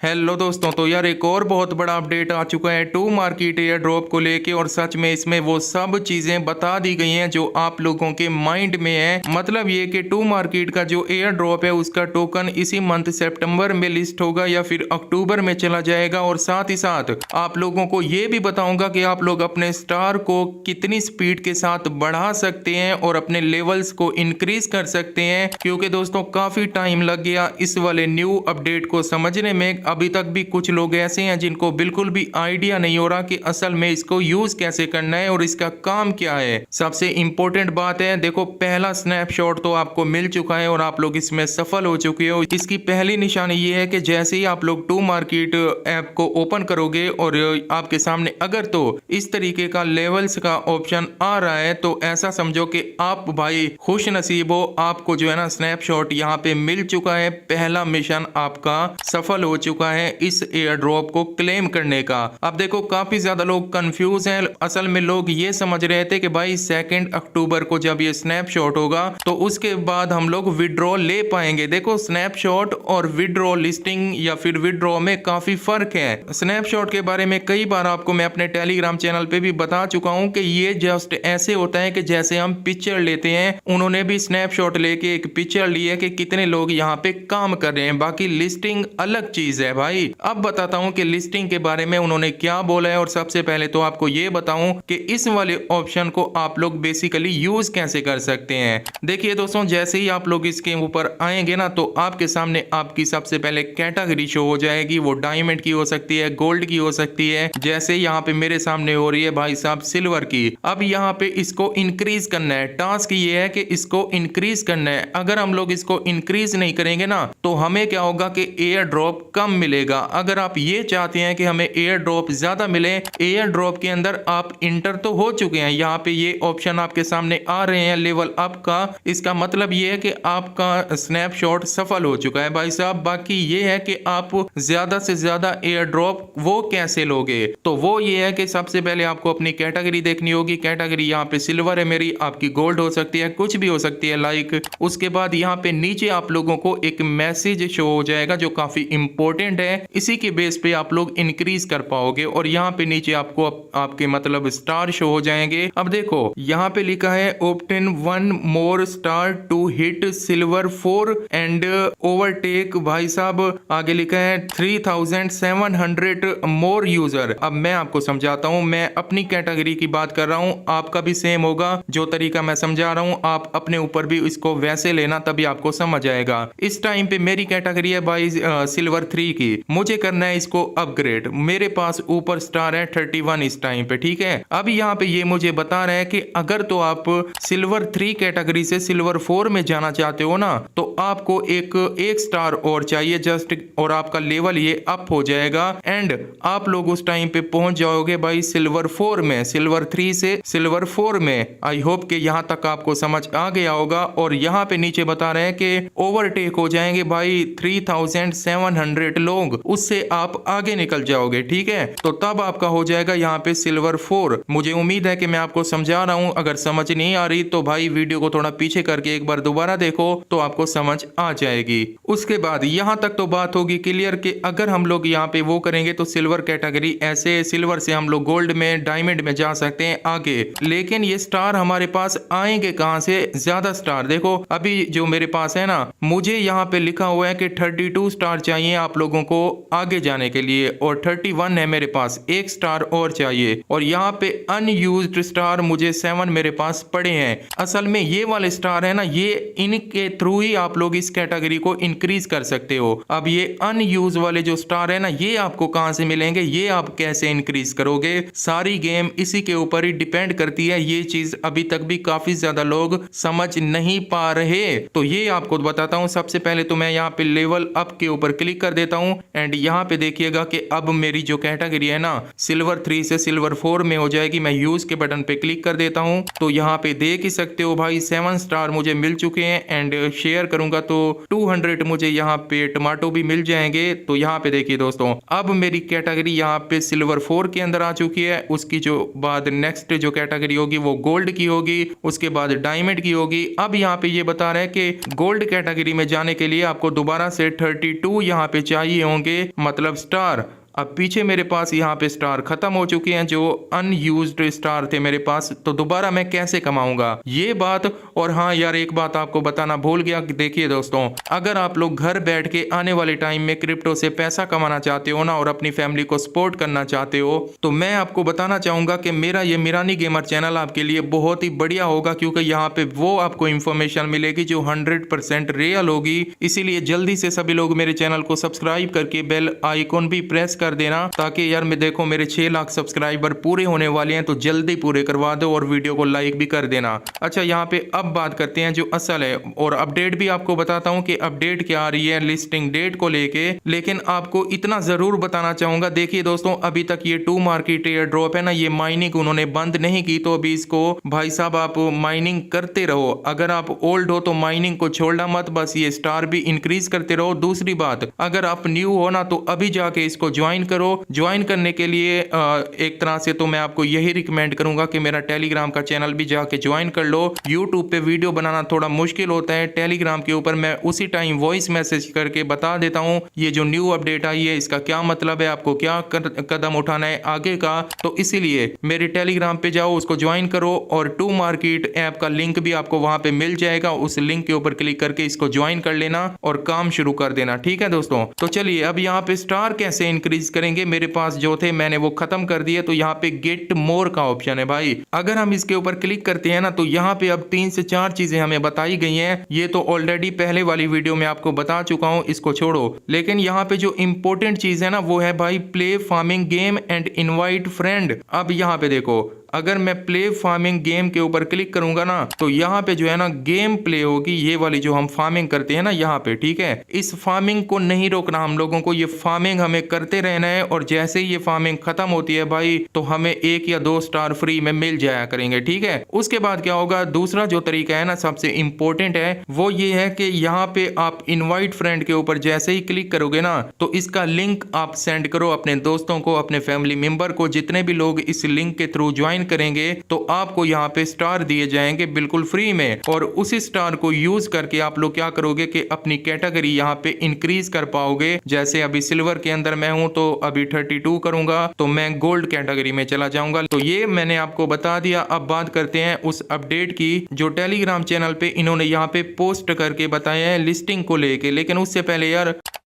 Hello दोस्तों, तो यार एक और बहुत बड़ा अपडेट आ चुका है टू मार्केट एयर ड्रॉप को लेके। और सच में इसमें वो सब चीजें बता दी गई हैं जो आप लोगों के माइंड में है। मतलब ये कि टू मार्केट का जो एयर ड्रॉप है उसका टोकन इसी मंथ सितंबर में लिस्ट होगा या फिर अक्टूबर में चला जाएगा। और साथ ही साथ आप लोगों को ये भी बताऊंगा कि आप लोग अपने स्टार को कितनी स्पीड के साथ बढ़ा सकते हैं और अपने लेवल्स को इंक्रीज कर सकते हैं। क्योंकि दोस्तों काफी टाइम लग गया इस वाले न्यू अपडेट को समझने में। अभी तक भी कुछ लोग ऐसे हैं जिनको बिल्कुल भी आइडिया नहीं हो रहा कि असल में इसको यूज कैसे करना है और इसका काम क्या है। सबसे इंपॉर्टेंट बात है, देखो पहला स्नैपशॉट तो आपको मिल चुका है और आप लोग इसमें सफल हो चुके हो। इसकी पहली निशानी ये है कि जैसे ही आप लोग टू मार्केट ऐप को ओपन करोगे और आपके सामने अगर तो इस तरीके का लेवल्स का ऑप्शन आ रहा है तो ऐसा समझो कि आप भाई खुश नसीब हो, आपको जो है ना स्नैपशॉट यहाँ पे मिल चुका है। पहला मिशन आपका सफल हो चुका है इस एयर ड्रॉप को क्लेम करने का। अब देखो काफी ज्यादा लोग कंफ्यूज हैं। असल में लोग ये समझ रहे थे कि भाई 2 अक्टूबर को जब ये स्नैपशॉट होगा तो उसके बाद हम लोग विड्रॉ ले पाएंगे। देखो स्नैपशॉट और विड्रॉ लिस्टिंग या फिर विड्रॉ में काफी फर्क है। स्नैपशॉट के बारे में कई बार आपको मैं अपने टेलीग्राम चैनल पे भी बता चुका हूं कि ये जस्ट ऐसे होता है कि जैसे हम पिक्चर लेते हैं, उन्होंने भी स्नैपशॉट लेके एक पिक्चर ली है कि कितने लोग यहाँ पे काम कर रहे हैं। बाकी लिस्टिंग अलग चीज है भाई। अब बताता हूं कि लिस्टिंग के बारे में उन्होंने क्या बोला है। और सबसे पहले तो आपको ये बताऊं कि इस वाले ऑप्शन को आप लोग बेसिकली यूज कैसे कर सकते हैं। देखिए दोस्तों, जैसे ही आप लोग इसके ऊपर आएंगे ना तो आपके सामने आपकी सबसे पहले कैटेगरी शो हो जाएगी। वो डायमंड की हो सकती है, गोल्ड की हो सकती है, जैसे यहाँ पे मेरे सामने हो रही है भाई साहब सिल्वर की। अब यहाँ पे इसको इंक्रीज करना है। टास्क ये है कि इसको इंक्रीज करना है। अगर हम लोग इसको इंक्रीज नहीं करेंगे ना तो हमें क्या होगा कि एयर ड्रॉप कम मिलेगा। अगर आप ये चाहते हैं कि हमें एयर ड्रॉप ज्यादा मिले, एयर ड्रॉप के अंदर आप इंटर तो हो चुके हैं, यहाँ पे ये ऑप्शन आपके सामने आ रहे हैं लेवल अप का। इसका मतलब ये है कि आपका स्नैपशॉट सफल हो चुका है भाई साहब। बाकी ये है कि आप ज्यादा से ज्यादा एयर ड्रॉप वो कैसे लोगे, तो वो ये है कि सबसे पहले आपको अपनी कैटेगरी देखनी होगी। कैटेगरी यहाँ पे सिल्वर है मेरी, आपकी गोल्ड हो सकती है, कुछ भी हो सकती है लाइक। उसके बाद यहाँ पे नीचे आप लोगों को एक मैसेज शो हो जाएगा जो काफी इंपॉर्टेंट है। इसी के बेस पे आप लोग इंक्रीज कर पाओगे। और यहाँ पे नीचे आपको आपके मतलब स्टार शो हो जाएंगे। अब देखो यहाँ पे लिखा है obtain 1 more star to hit silver 4 and overtake भाई साहब आगे लिखा है 3700 मोर यूजर। अब मैं आपको समझाता हूँ, मैं अपनी कैटेगरी की बात कर रहा हूँ, आपका भी सेम होगा। जो तरीका मैं समझा रहा हूँ आप अपने ऊपर भी इसको वैसे लेना, तभी आपको समझ आएगा। इस टाइम पे मेरी कैटेगरी है भाई सिल्वर 3 की। मुझे करना है इसको अपग्रेड। मेरे पास ऊपर स्टार है 31 इस टाइम पे, ठीक है। अब यहाँ पे ये मुझे बता रहा है कि अगर तो आप सिल्वर 3 कैटेगरी से सिल्वर 4 में जाना चाहते हो ना तो आपको एक स्टार और चाहिए जस्ट, और आपका लेवल ये अप हो जाएगा एंड आप लोग उस टाइम पे पहुंच जाओगे भाई सिल्वर 4 में, सिल्वर 3 से सिल्वर 4 में। आई होप कि यहाँ तक आपको समझ आ गया होगा। और यहाँ पे नीचे बता रहे हैं कि ओवरटेक हो जाएंगे भाई 3700 लोग, उससे आप आगे निकल जाओगे, ठीक है। तो तब आपका हो जाएगा यहाँ पे सिल्वर 4। मुझे उम्मीद है कि मैं आपको समझा रहा हूँ। अगर समझ नहीं आ रही तो भाई वीडियो को थोड़ा पीछे करके एक बार दोबारा देखो तो आपको समझ आ जाएगी। उसके बाद यहाँ तक तो बात होगी क्लियर कि अगर हम लोग यहाँ पे वो करेंगे तो सिल्वर कैटेगरी ऐसे सिल्वर से हम लोग गोल्ड में, डायमंड में जा सकते हैं आगे। लेकिन ये स्टार हमारे पास आएंगे कहाँ से? ज्यादा स्टार देखो अभी जो मेरे पास है ना, मुझे यहाँ पे लिखा हुआ है कि 32 स्टार चाहिए आप लोगों को आगे जाने के लिए और 31 है मेरे पास, एक स्टार और चाहिए। और यहाँ पे अनयूज्ड स्टार मुझे 7 मेरे पास पड़े हैं। असल में ये वाले स्टार है ना, ये इनके थ्रू ही आप लोग इस कैटेगरी को इंक्रीज कर सकते हो। अब ये अनयूज वाले जो स्टार है ना, ये आपको कहां से मिलेंगे, ये आप कैसे इंक्रीज करोगे? सारी गेम इसी के ऊपर ही डिपेंड करती है। ये चीज अभी तक भी काफी ज्यादा लोग समझ नहीं पा रहे, तो ये आपको बताता हूँ। सबसे पहले तो मैं यहाँ पे लेवल अप के ऊपर क्लिक कर देता हूँ एंड यहाँ पे देखिएगा कि अब मेरी जो कैटेगरी है ना सिल्वर 3 से सिल्वर 4 में हो जाएगी। मैं यूज के बटन पे क्लिक कर देता हूँ तो यहाँ पे देख ही सकते हो भाई 7 स्टार मुझे मिल चुके हैं एंड शेयर करूंगा तो 200 मुझे यहाँ पे टमाटो भी मिल जाएंगे। तो यहाँ पे देखिए दोस्तों, अब मेरी कैटेगरी यहाँ पे सिल्वर 4 के अंदर आ चुकी है। उसकी जो बाद नेक्स्ट जो कैटेगरी होगी वो गोल्ड की होगी, उसके बाद डायमंड की होगी। अब यहाँ पे ये बता रहा है कि गोल्ड कैटेगरी में जाने के लिए आपको दोबारा से 32 यहाँ पे चाहिए चाहिए होंगे, मतलब स्टार। अब पीछे मेरे पास यहाँ पे स्टार खत्म हो चुके हैं, जो अनयूज्ड स्टार थे मेरे पास, तो दोबारा मैं कैसे कमाऊंगा ये बात। और हाँ यार, एक बात आपको बताना भूल गया कि देखिए दोस्तों, अगर आप लोग घर बैठ के आने वाले टाइम में क्रिप्टो से पैसा कमाना चाहते हो ना, और अपनी फैमिली को सपोर्ट करना चाहते हो, तो मैं आपको बताना चाहूंगा कि मेरा ये मीरानी गेमर चैनल आपके लिए बहुत ही बढ़िया होगा, क्योंकि यहाँ पे वो आपको इन्फॉर्मेशन मिलेगी जो 100% रियल होगी। इसीलिए जल्दी से सभी लोग मेरे चैनल को सब्सक्राइब करके बेल आइकॉन भी प्रेस कर देना, ताकि यार मैं देखो मेरे 6 लाख सब्सक्राइबर पूरे होने वाले हैं, तो जल्दी पूरे करवा दो और वीडियो को लाइक भी कर देना। अच्छा, यहाँ पे अब बात करते हैं जो असल है, और अपडेट भी आपको बताता हूँ कि अपडेट क्या आ रही है लिस्टिंग डेट को लेके। लेकिन आपको इतना जरूर बताना चाहूंगा, देखिए दोस्तों, अभी तक ये 2 मार्केट एयर ड्रॉप है ना, ये माइनिंग उन्होंने बंद नहीं की, तो अभी इसको भाई साहब आप माइनिंग करते रहो। अगर आप ओल्ड हो तो माइनिंग को छोड़ना मत, बस ये स्टार भी इंक्रीज करते रहो। दूसरी बात, अगर आप न्यू हो ना, तो अभी जाके इसको ज्वाइन करो। ज्वाइन करने के लिए एक तरह से तो मैं आपको यही रिकमेंड करूंगा कि मेरा टेलीग्राम का चैनल भी जाके ज्वाइन कर लो। यूट्यूब पे वीडियो बनाना थोड़ा मुश्किल होता है, टेलीग्राम के ऊपर मैं उसी टाइम वॉइस मैसेज करके बता देता हूँ ये जो न्यू अपडेट आई है इसका क्या मतलब है, आपको क्या कदम उठाना है आगे का। तो इसीलिए मेरे टेलीग्राम पे जाओ, उसको ज्वाइन करो, और 2 मार्केट ऐप का लिंक भी आपको वहां पे मिल जाएगा। उस लिंक के ऊपर क्लिक करके इसको ज्वाइन कर लेना और काम शुरू कर देना, ठीक है दोस्तों। तो चलिए अब यहाँ पे स्टार कैसे इंक्रीज करेंगे, मेरे पास जो थे मैंने वो खत्म कर दिए। तो यहाँ पे गेट मोर का ऑप्शन है भाई, अगर हम इसके ऊपर क्लिक करते हैं ना, तो यहाँ पे अब 3 से 4 चीजें हमें बताई गई हैं। ये तो ऑलरेडी पहले वाली वीडियो में आपको बता चुका हूँ, इसको छोड़ो। लेकिन यहाँ पे जो इंपॉर्टेंट चीज है ना, वो है भाई play farming game and invite friend. अब यहाँ पे देखो, अगर मैं प्ले फार्मिंग गेम के ऊपर क्लिक करूंगा ना, तो यहाँ पे जो है ना गेम प्ले होगी, ये वाली जो हम फार्मिंग करते हैं ना यहाँ पे, ठीक है। इस फार्मिंग को नहीं रोकना हम लोगों को, ये फार्मिंग हमें करते रहना है, और जैसे ही ये फार्मिंग खत्म होती है भाई, तो हमें 1 या 2 स्टार फ्री में मिल जाया करेंगे, ठीक है। उसके बाद क्या होगा, दूसरा जो तरीका है ना सबसे इंपॉर्टेंट है, वो ये है कि यहाँ पे आप इनवाइट फ्रेंड के ऊपर जैसे ही क्लिक करोगे ना, तो इसका लिंक आप सेंड करो अपने दोस्तों को, अपने फैमिली मेंबर को। जितने भी लोग इस लिंक के थ्रू ज्वाइन करेंगे, तो आपको यहाँ पे स्टार दिए जाएंगे बिल्कुल फ्री में, और उसी स्टार को यूज करके आप लोग क्या करोगे कि अपनी कैटेगरी यहाँ पे इंक्रीज कर पाओगे। जैसे अभी सिल्वर के अंदर मैं हूं, तो अभी 32 करूंगा, तो मैं गोल्ड कैटेगरी में चला जाऊंगा। तो ये मैंने आपको बता दिया। अब बात करते हैं उस अपडेट की जो टेलीग्राम चैनल पे इन्होंने यहाँ पे पोस्ट करके बताया है लिस्टिंग को लेके। लेकिन उससे पहले यार,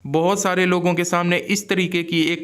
बहुत सारे लोगों के सामने इस तरीके की एक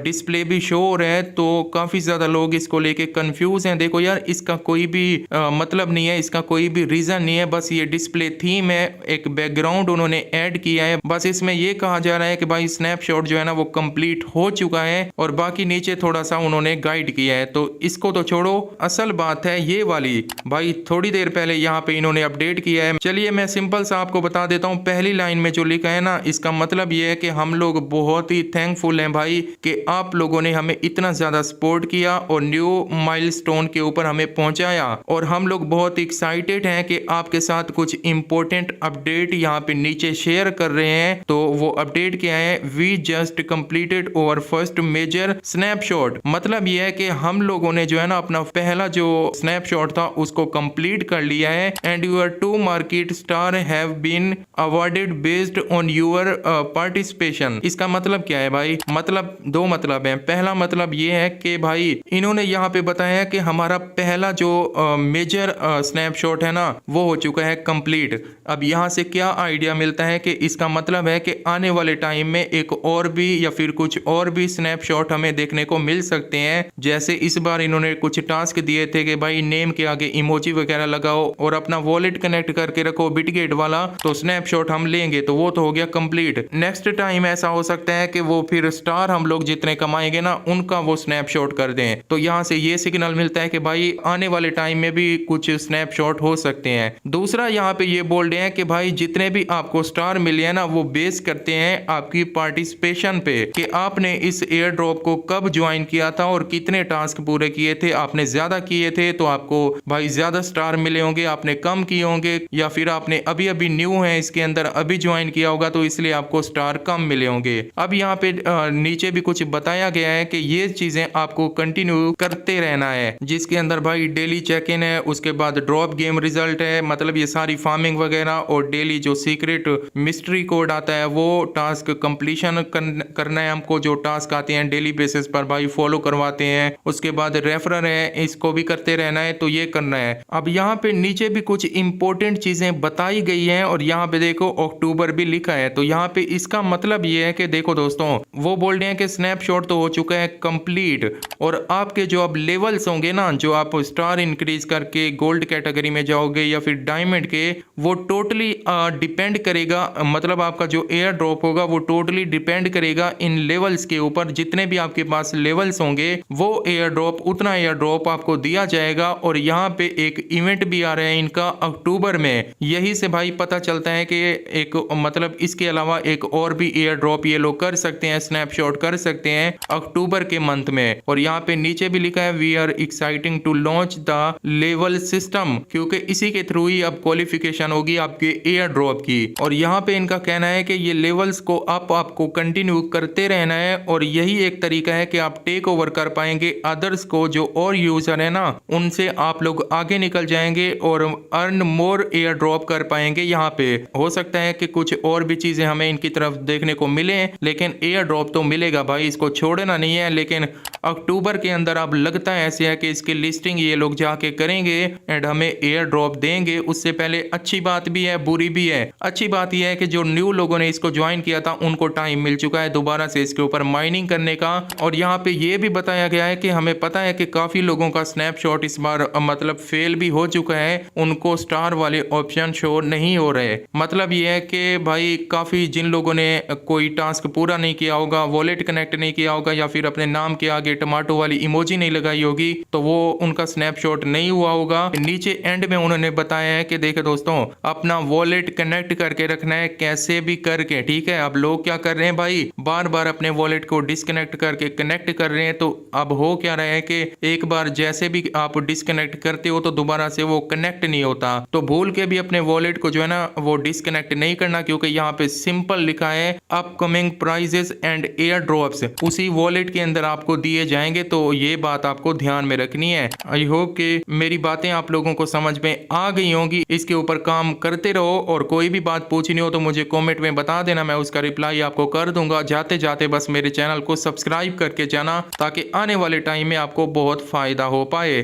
डिस्प्ले भी शो हो रहा है, तो काफ़ी ज़्यादा लोग इसको लेके कंफ्यूज हैं। देखो यार, इसका कोई भी मतलब नहीं है, इसका कोई भी रीज़न नहीं है, बस ये डिस्प्ले थीम है, एक बैकग्राउंड उन्होंने ऐड किया है। बस इसमें ये कहा जा रहा है कि भाई स्नैपशॉट जो है ना वो कंप्लीट हो चुका है, और बाकी नीचे थोड़ा सा उन्होंने गाइड किया है। तो इसको तो छोड़ो, असल बात है ये वाली भाई, थोड़ी देर पहले यहाँ पे इन्होंने अपडेट किया है। चलिए मैं सिंपल सा आपको बता देता हूँ। पहली लाइन में जो लिखा है ना, इसका मतलब ये है कि हम लोग बहुत ही थैंकफुल हैं भाई कि आप लोगों ने हमें इतना ज्यादा सपोर्ट किया और न्यू माइलस्टोन के ऊपर हमें पहुंचाया, और हम लोग बहुत एक्साइटेड हैं कि आपके साथ कुछ इंपॉर्टेंट अपडेट यहाँ पे नीचे शेयर कर रहे हैं। तो वो अपडेट क्या है, we just completed over first major snapshot. मतलब ये है कि हम लोगों ने जो है ना अपना पहला जो स्नैपशॉट था उसको कंप्लीट कर लिया है, and your 2 market star have been awarded based on your participation. इसका मतलब क्या है भाई, मतलब 2 मतलब है। पहला मतलब ये है कि भाई इन्होंने यहाँ पे बताया कि हमारा पहला जो मेजर स्नैपशॉट है ना वो हो चुका है कंप्लीट। अब यहाँ से क्या आइडिया मिलता है कि इसका मतलब है कि आने वाले टाइम में एक और भी या फिर कुछ और भी स्नैपशॉट हमें देखने को मिल सकते हैं। जैसे इस बार इन्होंने कुछ टास्क दिए थे कि भाई नेम के आगे इमोजी वगैरह लगाओ और अपना वॉलेट कनेक्ट करके रखो बिटगेट वाला, तो स्नैपशॉट हम लेंगे। तो वो तो हो गया कंप्लीट। नेक्स्ट टाइम ऐसा हो सकता है कि वो फिर स्टार हम लोग जितने कमाएंगे ना उनका वो स्नैपशॉट कर दें। तो यहाँ से ये सिग्नल मिलता है कि भाई आने वाले टाइम में भी कुछ स्नैपशॉट हो सकते हैं। दूसरा यहाँ पे ये बोल रहे हैं कि भाई जितने भी आपको स्टार मिले हैं ना वो बेस करते हैं आपकी पार्टिसिपेशन पे, कि आपने इस एयर ड्रॉप को कब ज्वाइन किया था और कितने टास्क पूरे किए थे। आपने ज्यादा किए थे तो आपको भाई ज्यादा स्टार मिले होंगे, आपने कम किए होंगे, या फिर आपने अभी अभी न्यू है इसके अंदर अभी ज्वाइन किया होगा तो इसलिए आपको स्टार कम मिले होंगे। अब यहाँ पे नीचे भी कुछ बताया गया है कि ये चीजें आपको कंटिन्यू करते रहना है, जिसके अंदर भाई डेली चेक इन है, उसके बाद ड्रॉप गेम रिजल्ट है, मतलब ये सारी फार्मिंग वगैरह, और डेली जो सीक्रेट मिस्ट्री कोड आता है वो टास्क कंप्लीशन करना है हमको। जो टास्क आते हैं डेली बेसिस पर भाई फॉलो करवाते हैं। उसके बाद रेफरर है, इसको भी करते रहना है, तो ये करना है। अब यहाँ पे नीचे भी कुछ इंपॉर्टेंट चीजें बताई गई हैं और यहाँ पे देखो अक्टूबर भी लिखा है। तो यहाँ पे इसका मतलब ये है कि देखो दोस्तों, वो बोल रहे हैं कि स्नैपशॉट तो हो चुका है कंप्लीट, और आपके जो अब लेवल्स होंगे ना, जो आप स्टार इंक्रीज करके गोल्ड कैटेगरी में जाओगे या फिर डायमंड के, वो टोटली डिपेंड करेगा, मतलब आपका जो एयर ड्रॉप होगा वो टोटली डिपेंड करेगा इन लेवल्स के ऊपर। जितने भी आपके पास लेवल्स होंगे वो एयर ड्रॉप, उतना एयर ड्रॉप आपको दिया जाएगा। और यहाँ पे एक इवेंट भी आ रहा है इनका अक्टूबर में, यही से भाई पता चलता है कि एक मतलब इसके अलावा एक और भी एयर ड्रॉप ये लोग कर सकते हैं, स्नैपशॉट कर सकते हैं अक्टूबर के मंथ में। और यहाँ पे नीचे भी लिखा है we are exciting to launch the level system, क्योंकि इसी के थ्रू ही अब क्वालिफिकेशन होगी आपके एयर ड्रॉप की। और यहाँ पे इनका कहना है कि ये लेवल्स को आपको कंटिन्यू करते रहना है, और यही एक तरीका है कि आप टेक ओवर कर पाएंगे अदर्स को, जो और यूजर है ना उनसे आप लोग आगे निकल जाएंगे और अर्न मोर एयर ड्रॉप कर पाएंगे। यहाँ पे हो सकता है कि कुछ और भी चीजें हमें इनकी तरफ देखने को मिले, लेकिन एयर ड्रॉप तो मिलेगा भाई, इसको छोड़ना नहीं है। लेकिन अक्टूबर के अंदर अब लगता है ऐसे है कि इसकी लिस्टिंग ये लोग जाके करेंगे एंड हमें एयर ड्रॉप देंगे। उससे पहले अच्छी बात भी है बुरी भी है। अच्छी बात यह है कि जो न्यू लोगों ने इसको ज्वाइन किया था उनको टाइम मिल चुका है दोबारा से इसके ऊपर माइनिंग करने का। और यहाँ पे ये भी बताया गया है कि हमें पता है कि काफी लोगों का स्नैपशॉट इस बार मतलब फेल भी हो चुका है, उनको स्टार वाले ऑप्शन शो नहीं हो रहे। मतलब ये है कि भाई काफी जिन लोगों ने कोई टास्क पूरा नहीं किया होगा, वॉलेट कनेक्ट नहीं किया होगा, या फिर अपने नाम के आगे टमाटो वाली इमोजी नहीं लगाई होगी, तो वो उनका स्नैपशॉट नहीं हुआ होगा। नीचे एंड में उन्होंने बताया है कि देखो दोस्तों, अपना वॉलेट कनेक्ट करके रखना है कैसे भी करके, ठीक है। अब लोग क्या कर रहे हैं भाई, बार बार अपने वॉलेट को डिस्कनेक्ट करके कनेक्ट कर रहे हैं। तो अब हो क्या रहा है कि एक बार जैसे भी आप डिस्कनेक्ट करते हो तो दोबारा से वो कनेक्ट नहीं होता। तो भूल के भी अपने वॉलेट को जो है ना वो डिस्कनेक्ट नहीं करना, क्योंकि यहाँ पे सिंपल लिखा है upcoming prizes and air drops उसी वॉलेट के अंदर आपको दिए जाएंगे। तो ये बात आपको ध्यान में रखनी है। आई होप कि मेरी बातें आप लोगों को समझ में आ गई होंगी। इसके ऊपर काम करते रहो, और कोई भी बात पूछनी हो तो मुझे कमेंट में बता देना, मैं उसका रिप्लाई आपको कर दूंगा। जाते जाते बस मेरे चैनल को सब्सक्राइब करके जाना, ताकि आने वाले टाइम में आपको बहुत फायदा हो पाए।